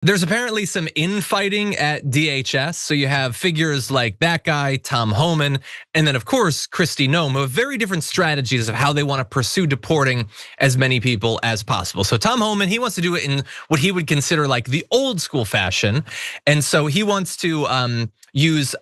There's apparently some infighting at DHS. So you have figures like that guy, Tom Homan, and then of course, Kristi Noem, who have very different strategies of how they want to pursue deporting as many people as possible. So Tom Homan, he wants to do it in what he would consider like the old school fashion. And so he wants to use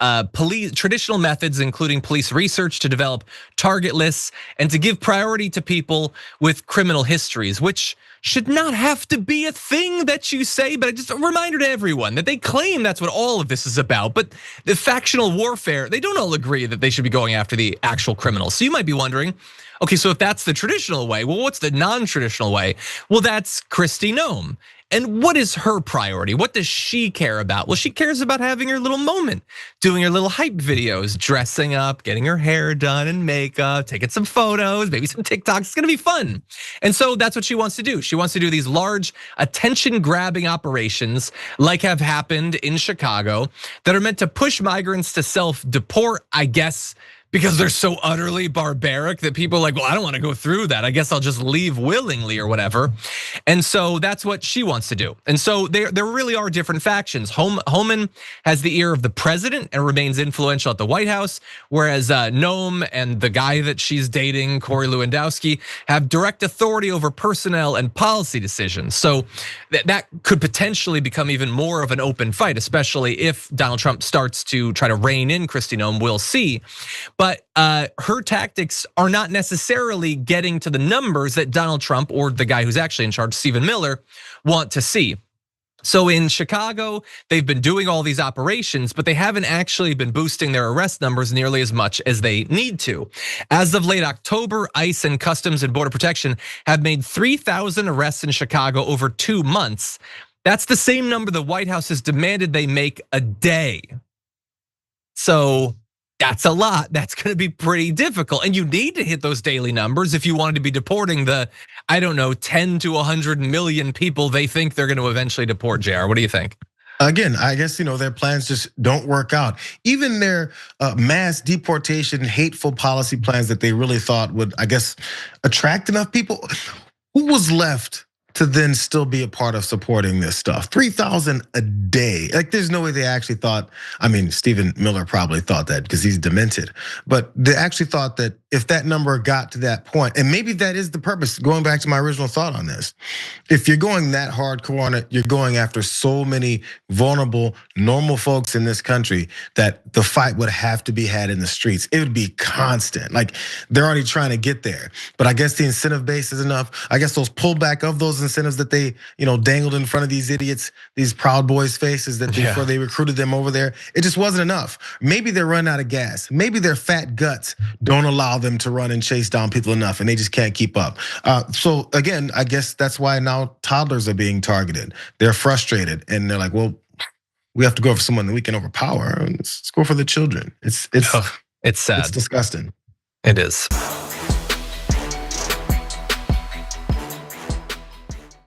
traditional methods, including police research, to develop target lists and to give priority to people with criminal histories, which should not have to be a thing that you say, but just a reminder to everyone that they claim that's what all of this is about. But the factional warfare, they don't all agree that they should be going after the actual criminals. So you might be wondering, okay, so if that's the traditional way, well, what's the non-traditional way? Well, that's Kristi Noem. And what is her priority? What does she care about? Well, she cares about having her little moment, doing her little hype videos, dressing up, getting her hair done and makeup, taking some photos, maybe some TikToks. It's gonna be fun. And so that's what she wants to do. She wants to do these large attention-grabbing operations like have happened in Chicago that are meant to push migrants to self-deport, I guess, because they're so utterly barbaric that people are like, well, I don't want to go through that. I guess I'll just leave willingly or whatever. And so that's what she wants to do. And so there really are different factions. Homan has the ear of the president and remains influential at the White House, whereas Noem and the guy that she's dating, Corey Lewandowski, have direct authority over personnel and policy decisions. So that could potentially become even more of an open fight, especially if Donald Trump starts to try to rein in Kristi Noem. We'll see. But her tactics are not necessarily getting to the numbers that Donald Trump or the guy who's actually in charge, Stephen Miller, want to see. So in Chicago, they've been doing all these operations, but they haven't actually been boosting their arrest numbers nearly as much as they need to. As of late October, ICE and Customs and Border Protection have made 3,000 arrests in Chicago over 2 months. That's the same number the White House has demanded they make a day. So that's a lot. That's gonna be pretty difficult. And you need to hit those daily numbers if you wanted to be deporting the, I don't know, 10 to 100 million people they think they're gonna eventually deport, JR. What do you think? Again, I guess their plans just don't work out. Even their mass deportation, hateful policy plans that they really thought would, I guess, attract enough people. Who was left to then still be a part of supporting this stuff? 3,000 a day. Like there's no way they actually thought, I mean, Stephen Miller probably thought that because he's demented, but they actually thought that if that number got to that point, and maybe that is the purpose, going back to my original thought on this. If you're going that hardcore on it, you're going after so many vulnerable, normal folks in this country that the fight would have to be had in the streets. It would be constant. Like they're already trying to get there. But I guess the incentive base is enough. I guess those pullback of those incentives that they dangled in front of these idiots, these Proud Boys faces that before they recruited them over there, it just wasn't enough. Maybe they're running out of gas. Maybe their fat guts don't allow them to run and chase down people enough and they just can't keep up. So again, I guess that's why now toddlers are being targeted. They're frustrated and they're like, well, we have to go for someone that we can overpower. Let's go for the children. It's sad. It's disgusting. It is.